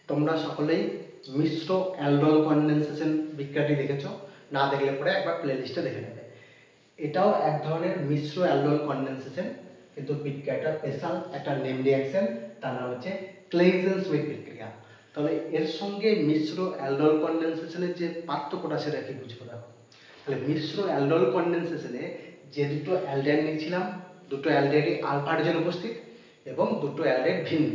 তোমরা সকলেই মিশ্র aldol condensation বিক্রিয়াটি দেখেছো, না দেখলে পরে একবার প্লেলিস্টে দেখে নেবে। এটাও এক ধরনের মিশ্র অ্যালডোল কনডেনসেশন, কিন্তু বিক্রিয়াটা স্পেশাল একটা নেম রিঅ্যাকশন, তার নাম হচ্ছে ক্লেইজেন-স্মিথ বিক্রিয়া। তাহলে এর সঙ্গে মিশ্র অ্যালডোল কনডেনসেশনের যে পার্থক্যটা সেটা কি বুঝবো দেখো। তাহলে মিশ্র অ্যালডোল কনডেনসেশনে যে দুটো অ্যালডেহাইড নিয়েছিলাম, দুটো অ্যালডেহাইডে আলফা হাইড্রোজেন উপস্থিত এবং দুটো অ্যালডেহাইড ভিন্ন,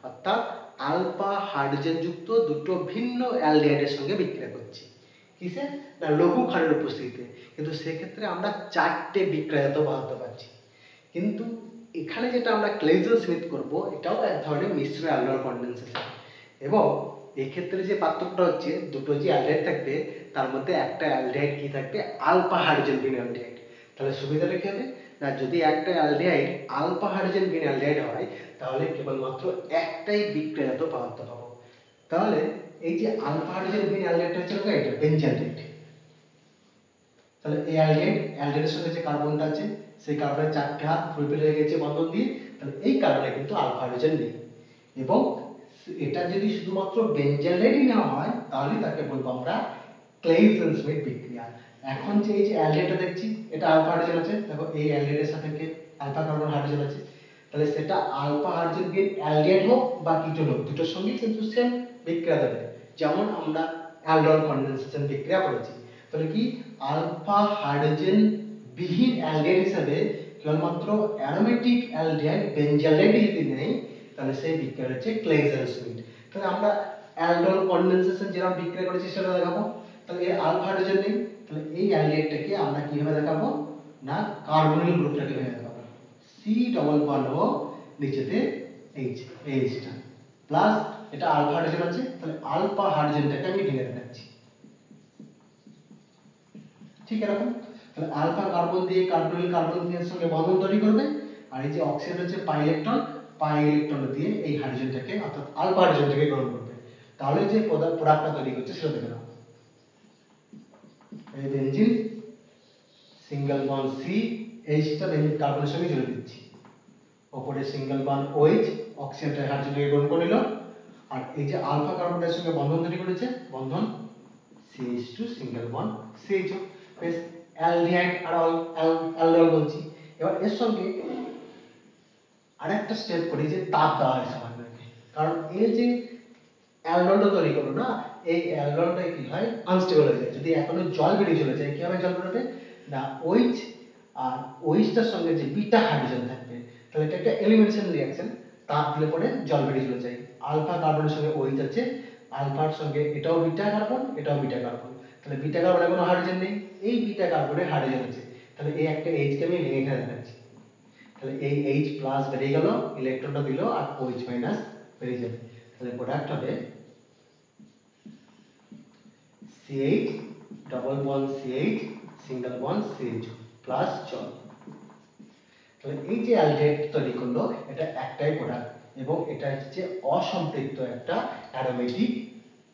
অর্থাৎ আলফা হাইড্রোজেন যুক্ত দুটো ভিন্ন অ্যালডিহাইডের সঙ্গে বিক্রিয়া করছি কিসে না লঘু ক্ষারের উপস্থিতিতে। কিন্তু সেক্ষেত্রে আমরা চারটে বিক্রিয়াজাত পদার্থ পাচ্ছি। কিন্তু এখানে যেটা আমরা ক্লেইজেন-স্মিথ করব, এটাও এক ধরনের মিশ্র অ্যালডোল কনডেনসেশন, এবং এক্ষেত্রে যে পার্থক্যটা হচ্ছে দুটো যে অ্যালডিহাইড থাকবে তার মধ্যে একটা অ্যালডিহাইড কি থাকবে, আলফা হাইড্রোজেন বিন অ্যালডিহাইড। তাহলে সুবিধাটা কি হবে না, যদি একটা অ্যালডিহাইড আলফা হাইড্রোজেন বিন অ্যালডিহাইড হয় তাহলে কেবলমাত্র একটাই বিক্রিয়াজাত পদার্থ পাবো। তাহলে এই যে আলফা হাইড্রোজেন বিন অ্যালডিহাইডটা হচ্ছে এটা বেনজালডেহাইড। তাহলে এই অ্যালডিহাইডের সঙ্গে যে কার্বনটা আছে সেই কার্বনের চারটে হাত ফুলফিল হয়ে গেছে বন্ধন দিয়ে, তাহলে এই কার্বনে কিন্তু আলফা হাইড্রোজেন নেই। এবং এটা যদি শুধুমাত্র বেনজালডেহাইডই না হয় তাহলে তাকে বলবো আমরা ক্লেইজেন-স্মিথ বিক্রিয়া। এখন যে এই যে অ্যালডিহাইডটা দেখছি এটা আলফা হাইড্রোজেন আছে, দেখো এই অ্যালডিহাইডের সাথে আলফা কার্বন হাইড্রোজেন আছে, তাহলে সেটা আলফা হাইড্রোজেন বিন অ্যালডিহাইড হোক বা কিটোন হোক, দুটোর সঙ্গে কিন্তু সেম বিক্রিয়া দেবে, যেমন আমরা অ্যালডোল কনডেনসেশন বিক্রিয়া করেছি। তাহলে কি আলফা হাইড্রোজেন বিহীন অ্যালডিহাইড হিসাবে কেবলমাত্র অ্যারোমেটিক অ্যালডিহাইড বেনজালডেহাইড যদি নেই তাহলে সেই বিক্রিয়া হচ্ছে ক্লেইজেন-স্মিথ। তাহলে আমরা অ্যালডোল কনডেনসেশন যেরকম বিক্রিয়া করেছি সেটা দেখাবো। তাহলে এর আলফা হাইড্রোজেন নেই, তাহলে এই অ্যালডিহাইডটাকে আমরা কিভাবে দেখাবো না কার্বনিল গ্রুপটাকে দেখাবো, সি ডবল বন্ড ও নিচেতে এইচটা প্লাস এটা আলফা হাইড্রোজেন আছে, তাহলে আলফা হাইড্রোজেনটাকে আমি ভেঙে দেখাচ্ছি ঠিক এরকম। তাহলে আলফা কার্বন দিয়ে কার্বনিল কার্বন দিয়ে সঙ্গে বন্ধন তৈরি করবে, আর এই যে অক্সিজেন হচ্ছে পাই ইলেকট্রন দিয়ে এই হাইড্রোজেনটাকে অর্থাৎ আলফা হাইড্রোজেনটাকে গ্রহণ করবে। তাহলে যে প্রোডাক্টটা তৈরি করছে সেটা দেখে নাও, এই বেনজিন সিঙ্গেল বন্ড সি, এইচটা বেনজিন কার্বনের সঙ্গে জুড়ে দিচ্ছি, ওপরে সিঙ্গেল বন্ড ওএইচ অক্সিজেনটা হাইড্রোজেনকে গ্রহণ করে নিল, আর এই যে আলফা কার্বনের সঙ্গে বন্ধন তৈরি করেছে বন্ধন CH2 সিঙ্গেল বন্ড CHO, বেশ অ্যালডিহাইড আর অ্যালডোল বলছি। এবার এর সঙ্গে আরেকটা স্টেপ করি যে তাপ দেওয়া হয় সামান্য, কারণ এই যে অ্যালডোলটা তৈরি করলো না, এই অ্যালডোলটা কি হয় আনস্টেবল হয়ে যায়, যদি এখনো জল বেরিয়ে চলে যায় কিভাবে জল বেরোবে না ওইচ আর ওইচটার সঙ্গে যে বিটা হাইড্রোজেন থাকবে, তাহলে এটা একটা এলিমিনেশন রিঅ্যাকশন, তাপ দিলে পরে জল বেরিয়ে চলে যায়। আলফা কার্বনের সঙ্গে ওইচ আছে, আলফার সঙ্গে এটাও বিটা কার্বন এটাও বিটা কার্বন, তাহলে বিটা কার্বনে কোনো হাইড্রোজেন নেই, এই বিটা কার্বনে হাইড্রোজেন আছে, তাহলে এই একটা এইচকে আমি ভেঙে এখানে দেখাচ্ছি, তাহলে এই এইচ প্লাস বেরিয়ে গেল, ইলেকট্রনটা দিল আর ওইচ মাইনাস বেরিয়ে যাবে, তাহলে প্রোডাক্ট হবে CH double bond CH single bond CH plus জল। তাহলে এই যে অ্যালডিহাইড তৈরি করলো এটা একটাই প্রোডাক্ট, এবং এটা হচ্ছে অসম্পৃক্ত একটা অ্যারোমেটিক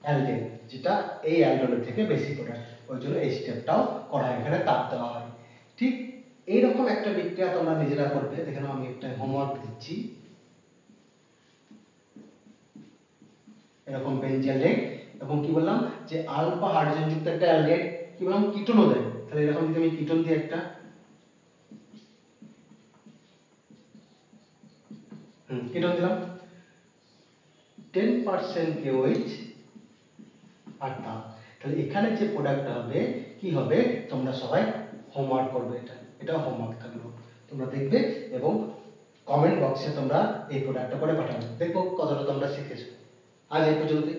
অ্যালডিহাইড, যেটা এই অ্যালডোলের থেকে বেশি প্রোডাক্ট, ওই জন্য এই স্টেপটাও করা হয়, এখানে তাপ দেওয়া হয়। ঠিক এইরকম একটা বিক্রিয়া তোমরা নিজেরা করবে, এখানে আমি একটা হোমওয়ার্ক দিচ্ছি, এরকম বেনজালডেহাইড এবং কি বললাম যে আলফা হাইড্রোজেন যুক্ত একটা অ্যালডিহাইড, কি বললাম কিটোনও দেয়, তাহলে এরকম যদি আমি কিটোন দিই একটা কিটোন দিলাম 10% KOH আর তাপ, তাহলে এখানে যে প্রোডাক্টটা হবে কি হবে তোমরা সবাই হোমওয়ার্ক করবে, এটা হোমওয়ার্ক থাকলো, তোমরা দেখবে এবং কমেন্ট বক্সে তোমরা এই প্রোডাক্টটা করে পাঠাবে, দেখো কতটা তোমরা শিখেছো। আজ এই পর্যন্তই।